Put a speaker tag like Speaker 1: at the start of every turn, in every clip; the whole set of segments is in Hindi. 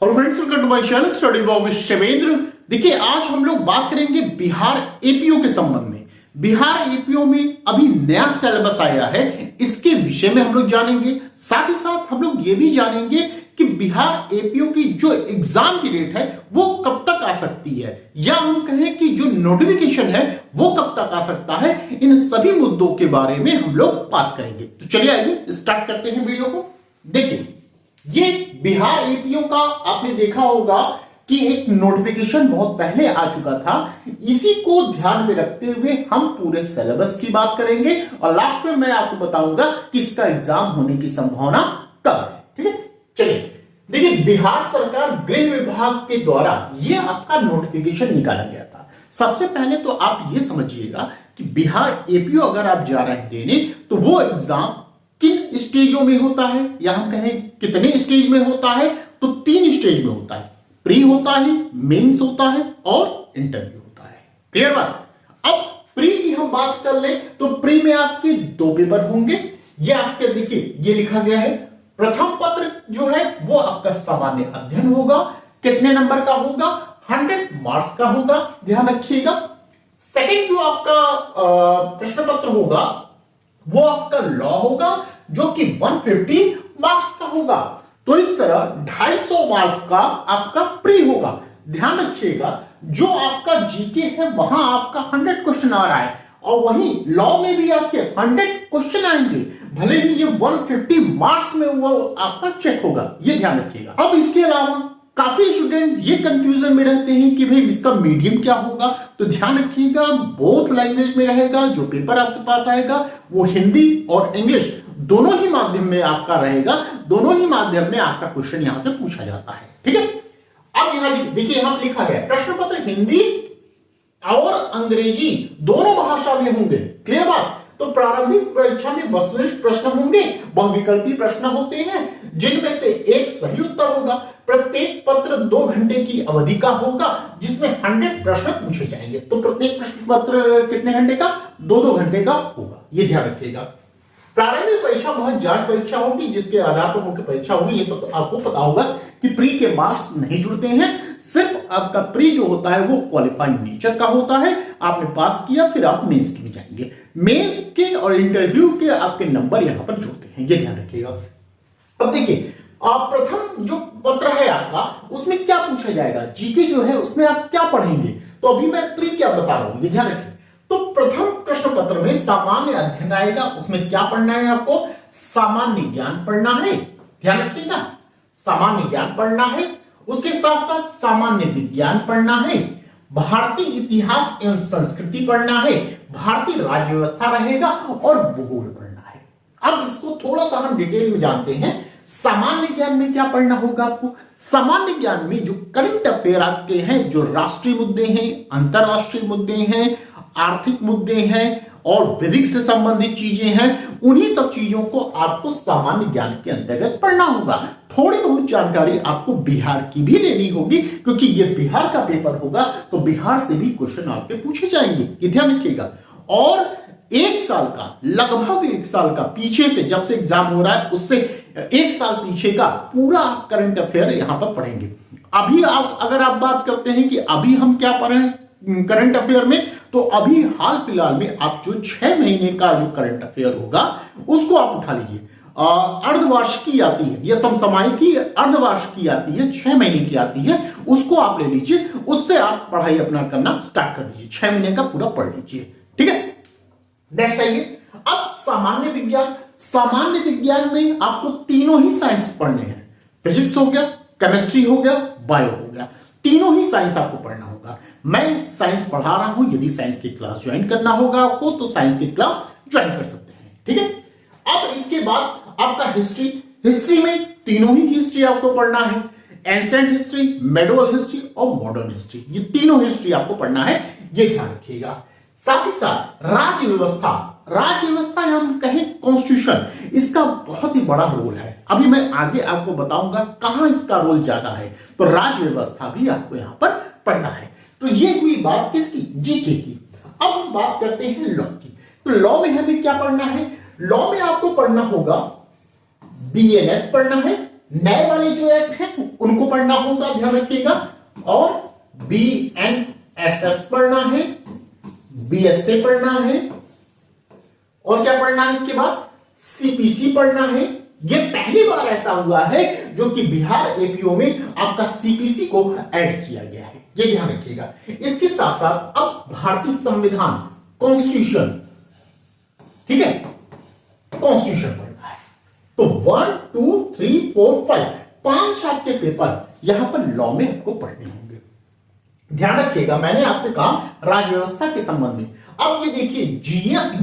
Speaker 1: Hello friends, welcome to my channel study with Shivendra. देखिए, आज हम लोग बात करेंगे बिहार एपीओ के संबंध में। बिहार एपीओ में अभी नया सिलेबस आया है, इसके विषय में हम लोग जानेंगे। साथ ही साथ हम लोग ये भी जानेंगे कि बिहार एपीओ की जो एग्जाम की डेट है वो कब तक आ सकती है, या हम कहें कि जो नोटिफिकेशन है वो कब तक आ सकता है। इन सभी मुद्दों के बारे में हम लोग बात करेंगे। तो चलिए आइए स्टार्ट करते हैं वीडियो को। देखिए, ये बिहार एपीओ का आपने देखा होगा कि एक नोटिफिकेशन बहुत पहले आ चुका था। इसी को ध्यान में रखते हुए हम पूरे सिलेबस की बात करेंगे और लास्ट में मैं आपको बताऊंगा कि इसका एग्जाम होने की संभावना कब है। ठीक है, चलिए देखिए, बिहार सरकार गृह विभाग के द्वारा ये आपका नोटिफिकेशन निकाला गया था। सबसे पहले तो आप ये समझिएगा कि बिहार एपीओ अगर आप जा रहे हैं देने, तो वो एग्जाम किन स्टेजों में होता है, या हम कहें कितने स्टेज में होता है, तो 3 स्टेज में होता है। प्री होता है, मेंस होता है और इंटरव्यू होता है। क्लियर बात। अब प्री की हम बात कर ले तो प्री में आपके 2 पेपर होंगे। ये आपके देखिए ये लिखा गया है, प्रथम पत्र जो है वो आपका सामान्य अध्ययन होगा। कितने नंबर का होगा? 100 मार्क्स का होगा, ध्यान रखिएगा। सेकंड जो आपका प्रश्न पत्र होगा वो आपका लॉ होगा, जो कि 150 मार्क्स का होगा। तो इस तरह 250 मार्क्स का आपका प्री होगा। ध्यान रखिएगा, जो आपका जीके है वहां आपका 100 क्वेश्चन आ रहा है, और वहीं लॉ में भी आपके 100 क्वेश्चन आएंगे, भले ही ये 150 मार्क्स में वो आपका चेक होगा। ये ध्यान रखिएगा। अब इसके अलावा काफी स्टूडेंट ये कंफ्यूजन में रहते हैं कि भाई इसका मीडियम क्या होगा। तो ध्यान रखिएगा, बोथ लैंग्वेज में रहेगा। जो पेपर आपके पास आएगा वो हिंदी और इंग्लिश दोनों ही माध्यम में आपका रहेगा। दोनों ही माध्यम में आपका क्वेश्चन यहां से पूछा जाता है। ठीक है, अब यहां देखिए हम लिखा गया प्रश्न पत्र हिंदी और अंग्रेजी दोनों भाषा में होंगे। क्लियर बात। तो प्रारंभिक परीक्षा में वस्तुनिष्ठ प्रश्न होंगे, बहुविकल्पी प्रश्न होते हैं, जिनमें से एक सही उत्तर होगा। प्रत्येक पत्र 2 घंटे की अवधि का होगा, जिसमें 100 प्रश्न पूछे जाएंगे। तो प्रत्येक प्रश्न पत्र कितने घंटे का? 2-2 घंटे का होगा। ये ध्यान रखिएगा। प्रारंभिक परीक्षा वह जांच परीक्षा होगी, जिसके आधार पर मुख्य परीक्षा होगी। ये सब तो आपको पता होगा कि प्री के मार्क्स नहीं जुड़ते हैं। सिर्फ आपका प्री जो होता है वो क्वालिफाइड नेचर का होता है। आपने पास किया, फिर आप मेंस के में जाएंगे। मेंस के और इंटरव्यू के आपके नंबर यहां पर जुड़ते हैं, ये ध्यान रखिएगा। अब देखिए, आप प्रथम जो पत्र है आपका, उसमें क्या पूछा जाएगा? जीके जो है उसमें आप क्या पढ़ेंगे? तो अभी मैं प्री क्या बता रहा हूं, ये ध्यान रखिए। तो प्रथम प्रश्न पत्र में सामान्य अध्ययन आएगा। उसमें क्या पढ़ना है आपको? सामान्य ज्ञान पढ़ना है। ध्यान रखिएगा, सामान्य ज्ञान पढ़ना है। उसके साथ साथ सामान्य विज्ञान पढ़ना है, भारतीय इतिहास एवं संस्कृति पढ़ना है, भारतीय राज्य व्यवस्था रहेगा और भूगोल पढ़ना है। अब इसको थोड़ा सा हम डिटेल में जानते हैं। सामान्य ज्ञान में क्या पढ़ना होगा आपको? सामान्य ज्ञान में जो करंट अफेयर आपके हैं, जो राष्ट्रीय मुद्दे हैं, अंतरराष्ट्रीय मुद्दे हैं, आर्थिक मुद्दे हैं और विधिक से संबंधित चीजें हैं, उन्हीं सब चीजों को आपको सामान्य ज्ञान के अंतर्गत पढ़ना होगा। थोड़ी बहुत जानकारी आपको बिहार की भी लेनी होगी, क्योंकि ये बिहार का पेपर होगा, तो बिहार से भी क्वेश्चन आपके पूछे जाएंगे। ये ध्यान रखिएगा। और 1 साल का, लगभग 1 साल का पीछे से, जब से एग्जाम हो रहा है उससे 1 साल पीछे का पूरा करंट अफेयर यहां पर पढ़ेंगे। अभी आप अगर आप बात करते हैं कि अभी हम क्या पढ़ें करंट अफेयर में, तो अभी हाल फिलहाल में आप जो 6 महीने का जो करंट अफेयर होगा उसको आप उठा लीजिए। अर्धवार्षिकी आती है, यह समसामयिकी अर्धवार्षिकी आती है, 6 महीने की आती है, उसको आप ले लीजिए। उससे आप पढ़ाई अपना करना स्टार्ट कर दीजिए। 6 महीने का पूरा पढ़ लीजिए। ठीक है, नेक्स्ट आइए। अब सामान्य विज्ञान। सामान्य विज्ञान में आपको तीनों ही साइंस पढ़ने हैं। फिजिक्स हो गया, केमिस्ट्री हो गया, बायो हो गया, तीनों ही साइंस आपको पढ़ना होगा। मैं साइंस पढ़ा रहा हूं, यदि साइंस की क्लास ज्वाइन करना होगा आपको तो साइंस की क्लास ज्वाइन कर सकते हैं। ठीक है, अब इसके बाद आपका हिस्ट्री। हिस्ट्री में तीनों ही हिस्ट्री आपको पढ़ना है। एंशिएंट हिस्ट्री, मेडिवल हिस्ट्री और मॉडर्न हिस्ट्री, ये तीनों हिस्ट्री आपको पढ़ना है। ये ध्यान रखिएगा। साथ ही साथ राज्य व्यवस्था। राज्य व्यवस्था या हम कहें कॉन्स्टिट्यूशन, इसका बहुत ही बड़ा रोल है। अभी मैं आगे आपको बताऊंगा कहां इसका रोल ज्यादा है। तो राज्य व्यवस्था भी आपको यहां पर पढ़ना है। तो ये हुई बात किसकी? जीके की। अब हम बात करते हैं लॉ की। तो लॉ में हमें क्या पढ़ना है? लॉ में आपको पढ़ना होगा बीएनएस पढ़ना है, नए वाले जो एक्ट हैं उनको पढ़ना होगा, ध्यान रखिएगा, और BNSS पढ़ना है, BSA पढ़ना है, और क्या पढ़ना है इसके बाद, CPC पढ़ना है। ये पहली बार ऐसा हुआ है जो कि बिहार एपीओ में आपका CPC को ऐड किया गया है, ये ध्यान रखिएगा। इसके साथ साथ अब भारतीय संविधान, कॉन्स्टिट्यूशन, ठीक है, कॉन्स्टिट्यूशन पढ़ना है। तो 1 2 3 4 5 5 आपके पेपर यहां पर लॉ में आपको पढ़ने होंगे। ध्यान रखिएगा, मैंने आपसे कहा राज्य व्यवस्था के संबंध में। अब ये देखिए,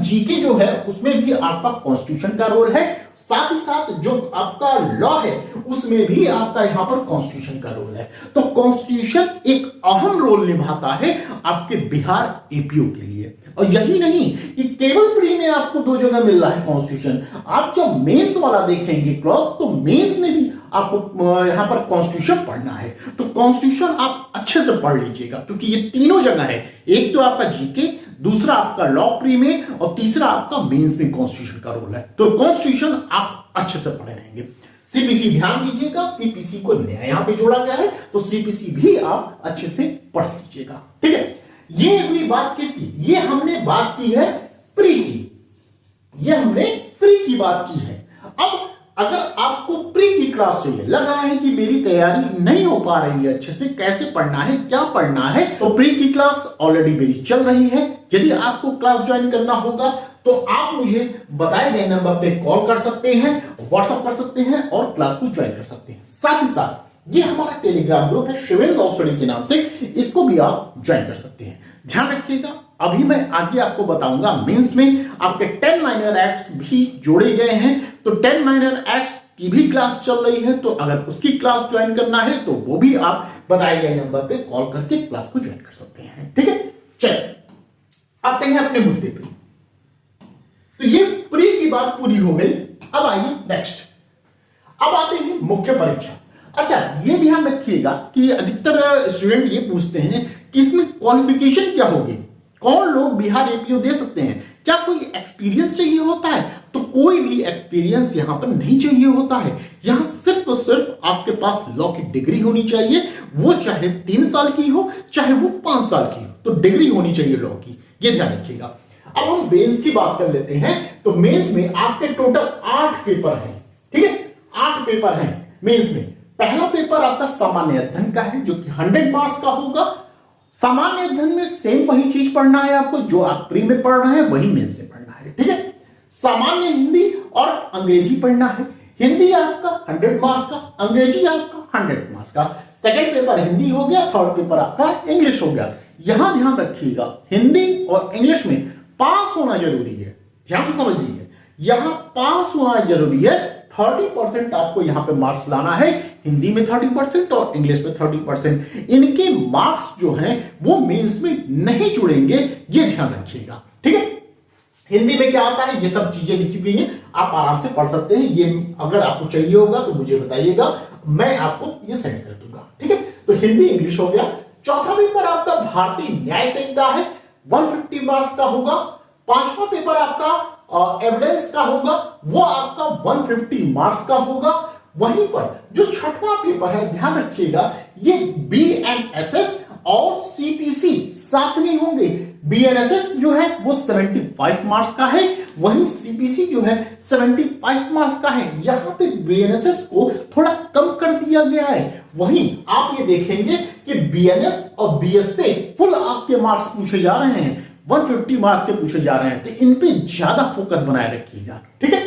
Speaker 1: जीके जो है उसमें भी आपका कॉन्स्टिट्यूशन का रोल है, साथ ही साथ जो आपका लॉ है उसमें भी आपका यहां पर कॉन्स्टिट्यूशन का रोल है। तो कॉन्स्टिट्यूशन एक अहम रोल निभाता है आपके बिहार एपीओ के लिए। और यही नहीं कि केवल प्री में आपको 2 जगह मिल रहा है कॉन्स्टिट्यूशन, आप जब मेंस वाला देखेंगे क्लॉज, तो मेंस में भी आपको यहां पर कॉन्स्टिट्यूशन पढ़ना है। तो कॉन्स्टिट्यूशन आप अच्छे से पढ़ लीजिएगा, क्योंकि ये तीनों जगह है, एक तो आपका जीके, दूसरा आपका लॉ प्री में, और तीसरा आपका मेंस में कॉन्स्टिट्यूशन का रोल है। तो कॉन्स्टिट्यूशन आप अच्छे से पढ़े रहेंगे। CPC ध्यान दीजिएगा, CPC को नया यहां पे जोड़ा गया है, तो CPC भी आप अच्छे से पढ़ लीजिएगा, ठीक है। ये हुई बात किसकी, ये हमने बात की है प्री की, ये हमने प्री की बात की है। अब अगर आपको प्री की क्लास चाहिए, लग रहा है कि मेरी तैयारी नहीं हो पा रही है अच्छे से, कैसे पढ़ना है, क्या पढ़ना है, तो प्री की क्लास ऑलरेडी मेरी चल रही है। यदि आपको क्लास ज्वाइन करना होगा तो आप मुझे बताए गए नंबर पे कॉल कर सकते हैं, व्हाट्सएप कर सकते हैं और क्लास को ज्वाइन कर सकते हैं। साथ ही साथ ये हमारा टेलीग्राम ग्रुप है शिवेंद्र लॉ स्टडी के नाम से, इसको भी आप ज्वाइन कर सकते हैं। ध्यान रखिएगा, अभी मैं आगे आपको बताऊंगा मेंस में आपके 10 माइनर एक्ट्स भी जोड़े गए हैं, तो 10 माइनर एक्ट्स की भी क्लास चल रही है, तो अगर उसकी क्लास ज्वाइन करना है तो वो भी आप बताए गए नंबर पे कॉल करके क्लास को ज्वाइन कर सकते हैं, ठीक है। चलिए आते हैं अपने मुद्दे पे। तो ये प्री की बात पूरी हो गई, अब आइए नेक्स्ट, अब आते हैं मुख्य परीक्षा। अच्छा, ये ध्यान रखिएगा कि अधिकतर स्टूडेंट ये पूछते हैं कि इसमें क्वालिफिकेशन क्या होगी, कौन लोग बिहार एपीओ दे सकते हैं, क्या कोई एक्सपीरियंस चाहिए होता है? तो कोई भी एक्सपीरियंस यहां पर नहीं चाहिए होता है। यहां सिर्फ और सिर्फ आपके पास लॉ की डिग्री होनी चाहिए, वो चाहे 3 साल की हो चाहे वो 5 साल की हो, तो डिग्री होनी चाहिए लॉ की, ये ध्यान रखिएगा। अब हम मेंस की बात कर लेते हैं। तो मेंस में आपके टोटल 8 पेपर हैं, ठीक है, 8 पेपर हैं मेंस में। पहला पेपर आपका सामान्य अध्ययन का है जो कि 100 मार्क्स का होगा। सामान्य अध्ययन में सेम वही चीज पढ़ना है आपको, जो आप प्री में पढ़ रहे हैं वही मेंस में पढ़ना है, ठीक है। सामान्य हिंदी और अंग्रेजी पढ़ना है। हिंदी आपका 100 मार्क्स का, अंग्रेजी आपका 100 मार्क्स का। सेकंड पेपर हिंदी हो गया, थर्ड पेपर आपका इंग्लिश हो गया। यहां ध्यान रखिएगा, हिंदी और इंग्लिश में पास होना जरूरी है, ध्यान से समझ लीजिए, यहां पास होना जरूरी है। 30% आपको यहां पे मार्क्स लाना है, हिंदी में 30% और इंग्लिश में 30%। इनके मार्क्स जो हैं वो मेंस में नहीं जुड़ेंगे, ये ध्यान रखिएगा, ठीक है। हिंदी में क्या आता है, ये सब चीजें लिखी हुई हैं, आप आराम से पढ़ सकते हैं। ये अगर आपको चाहिए होगा तो मुझे बताइएगा, मैं आपको ये सेंड कर दूंगा, ठीक है। तो हिंदी इंग्लिश हो गया। चौथा पेपर आपका भारतीय न्याय संहिता है, 150 मार्क्स का होगा। पांचवा पेपर आपका एविडेंस का होगा, वो आपका 150 मार्क्स का होगा। वहीं पर जो छठवां पेपर है, ध्यान रखिएगा, ये BNSS और CPC साथ में होंगे। BNSS जो है वो 75 मार्क्स का है, वहीं CPC जो है 75 मार्क्स का है। यहां पे BNSS को थोड़ा कम कर दिया गया है। वहीं आप ये देखेंगे कि BNS और BSA फुल आपके मार्क्स पूछे जा रहे हैं, 150 मार्क्स के पूछे जा रहे हैं, तो इन पे ज्यादा फोकस बनाए रखिएगा, ठीक है।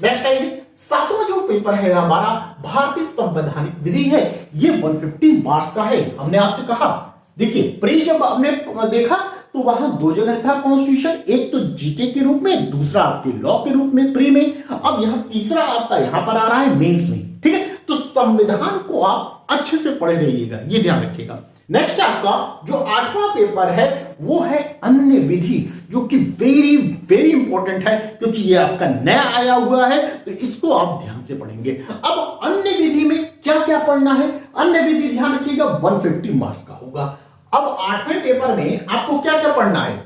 Speaker 1: नेक्स्ट आइए, सातवां जो पेपर है हमारा भारतीय संवैधानिक विधि है, ये 150 मार्क्स का है। हमने आपसे कहा, देखिए प्री जब हमने देखा तो वहां 2 जगह था कॉन्स्टिट्यूशन, एक तो जीके के रूप में, दूसरा आपके लॉ के रूप में प्री में। अब यहां तीसरा आपका यहां पर आ रहा है मेंस में, ठीक है। तो संविधान को आप अच्छे से पढ़े रहिएगा, ये ध्यान रखिएगा। नेक्स्ट आपका जो 8वां पेपर है वो है अन्य विधि, जो कि वेरी वेरी इंपॉर्टेंट है, क्योंकि ये आपका नया आया हुआ है, तो इसको आप ध्यान से पढ़ेंगे। अब अन्य विधि में क्या क्या पढ़ना है, अन्य विधि ध्यान रखिएगा 150 मार्क्स का होगा। अब 8वें पेपर में आपको क्या क्या पढ़ना है,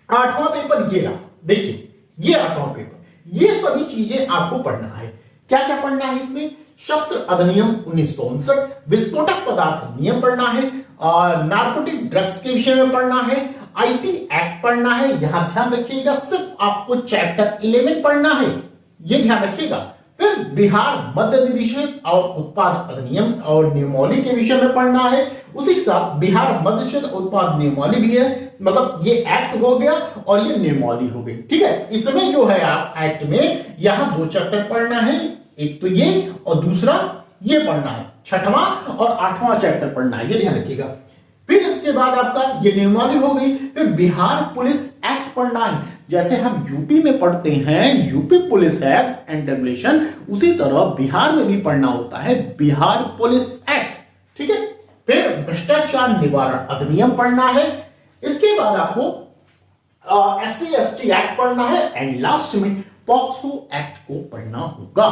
Speaker 1: 8वां पेपर ये रहा, देखिए ये 8वां पेपर, ये सभी चीजें आपको पढ़ना है। क्या क्या पढ़ना है इसमें, शस्त्र अधिनियम 1959, विस्फोटक पदार्थ नियम पढ़ना है, नार्कोटिक ड्रग्स के विषय में पढ़ना है, आईटी एक्ट पढ़ना है। यहां ध्यान रखिएगा सिर्फ आपको चैप्टर 11 पढ़ना है, यह ध्यान रखिएगा। फिर बिहार मद्य निषेध और उत्पाद अधिनियम और नियमावली के विषय में पढ़ना है। उसी के साथ बिहार मद्य निषेध उत्पाद नियमावली भी है, मतलब ये एक्ट हो गया और ये नियमावली हो गई। ठीक है, इसमें जो है आप एक्ट में यहां 2 चैप्टर पढ़ना है, एक तो ये और दूसरा ये पढ़ना है, 6वां और 8वां चैप्टर पढ़ना है, ये ध्यान रखिएगा। फिर इसके बाद आपका ये नियमावली हो गई। फिर बिहार पुलिस एक्ट पढ़ना है, जैसे हम यूपी में पढ़ते हैं UP police act and regulation, उसी तरह बिहार में भी पढ़ना होता है बिहार पुलिस एक्ट। ठीक है, फिर भ्रष्टाचार निवारण अधिनियम पढ़ना है। इसके बाद आपको SC/ST एक्ट पढ़ना है एंड लास्ट में पॉक्सो एक्ट को पढ़ना होगा।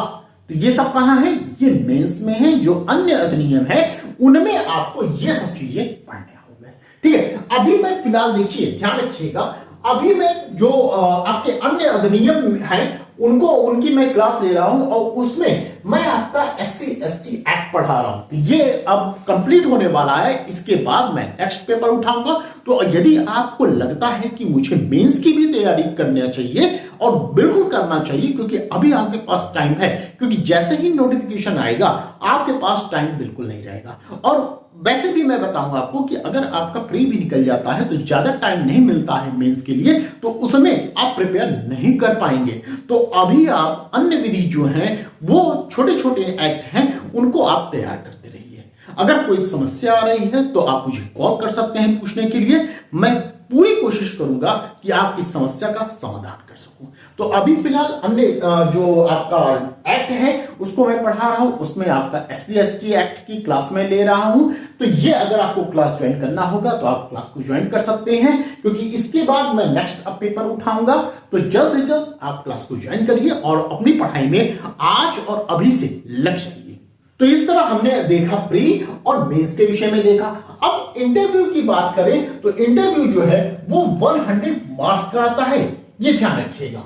Speaker 1: तो ये सब कहां है? ये मेंस में है। जो अन्य अधिनियम है उनमें आपको ये सब चीजें पढ़ने होंगे। ठीक है, अभी मैं फिलहाल देखिए ध्यान रखिएगा, अभी मैं जो आपके अन्य अधिनियम हैं उनकी मैं क्लास ले रहा हूं और उसमें मैं आपका SC/ST एक्ट पढ़ा रहा हूं। तो ये अब कंप्लीट होने वाला है, इसके बाद मैं नेक्स्ट पेपर उठाऊंगा। तो यदि आपको लगता है कि मुझे मेंस की भी तैयारी करना चाहिए और बिल्कुल करना चाहिए, क्योंकि अभी आपके पास टाइम है, क्योंकि जैसे ही नोटिफिकेशन आएगा आपके पास टाइम बिल्कुल नहीं रहेगा। और वैसे भी मैं बताऊंगा आपको कि अगर आपका प्री भी निकल जाता है तो ज्यादा टाइम नहीं मिलता है मेंस के लिए, तो उसमें आप प्रिपेयर नहीं कर पाएंगे। तो अभी आप अन्य विधि जो हैं वो छोटे छोटे एक्ट हैं उनको आप तैयार करते रहिए। अगर कोई समस्या आ रही है तो आप मुझे कॉल कर सकते हैं पूछने के लिए, मैं पूरी कोशिश करूंगा कि आपकी समस्या का समाधान कर सकूं। तो अभी फिलहाल अन्य जो आपका एक्ट है उसको मैं पढ़ा रहा हूं, उसमें आपका SC/ST एक्ट की क्लास में ले रहा हूं। तो ये अगर आपको क्लास ज्वाइन करना होगा तो आप क्लास को ज्वाइन कर सकते हैं, क्योंकि इसके बाद मैं नेक्स्ट अब पेपर उठाऊंगा। तो जल्द से जल्द आप क्लास को ज्वाइन करिए और अपनी पढ़ाई में आज और अभी से लग जाइए। तो इस तरह हमने देखा प्री और मेंस के विषय में देखा। अब इंटरव्यू की बात करें तो इंटरव्यू जो है वो 100 मार्क्स का आता है, ये ध्यान रखिएगा।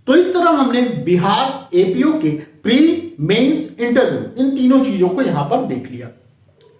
Speaker 1: तो इस तरह हमने बिहार APO के प्री मेंस इंटरव्यू इन तीनों चीजों को यहां पर देख लिया।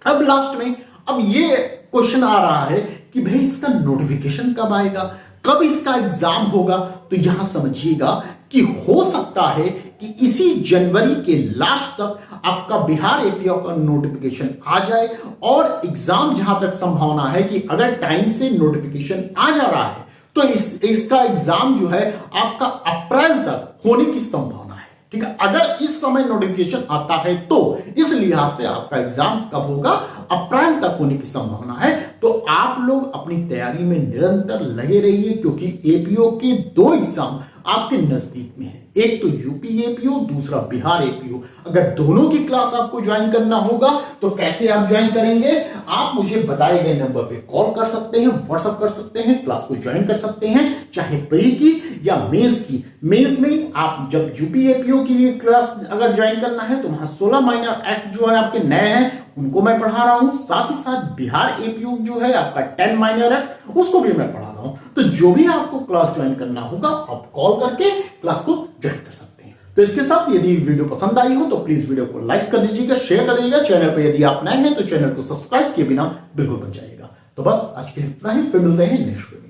Speaker 1: अब लास्ट में अब ये क्वेश्चन आ रहा है कि भाई इसका नोटिफिकेशन कब आएगा, कब इसका एग्जाम होगा। तो यहां समझिएगा कि हो सकता है कि इसी जनवरी के लास्ट तक आपका बिहार APO का नोटिफिकेशन आ जाए, और एग्जाम जहां तक संभावना है कि अगर टाइम से नोटिफिकेशन आ जा रहा है तो इसका एग्जाम जो है आपका अप्रैल तक होने की संभावना है। ठीक है, अगर इस समय नोटिफिकेशन आता है तो इस लिहाज से आपका एग्जाम कब होगा, अप्रैल तक होने की संभावना है। तो आप लोग अपनी तैयारी में निरंतर लगे रहिए, क्योंकि APO के 2 एग्जाम आपके नजदीक में है, एक तो यूपी APO, दूसरा बिहार APO। अगर दोनों की क्लास आपको ज्वाइन करना होगा तो कैसे आप ज्वाइन करेंगे? आप मुझे बताए गए नंबर पे कॉल कर सकते हैं, व्हाट्सएप कर सकते हैं, क्लास को ज्वाइन कर सकते हैं, चाहे प्री की या मेंस की। मेंस में आप जब यूपी APO की क्लास अगर ज्वाइन करना है तो वहां 16 माइनर एक्ट जो है आपके नए हैं उनको मैं पढ़ा रहा हूं, साथ ही साथ बिहार APO जो है आपका 10 माइनर एक्ट उसको भी मैं पढ़ा रहा हूं। तो जो भी आपको क्लास ज्वाइन करना होगा आप कॉल करके क्लास को ज्वाइन कर सकते हैं। तो इसके साथ यदि वीडियो पसंद आई हो तो प्लीज वीडियो को लाइक कर दीजिएगा, शेयर कर दीजिएगा। चैनल पर यदि आप नए हैं तो चैनल को सब्सक्राइब किए बिना बिल्कुल बन जाइएगा। तो बस आज के लिए इतना ही, फिर मिलते हैं नेक्स्ट वीडियो।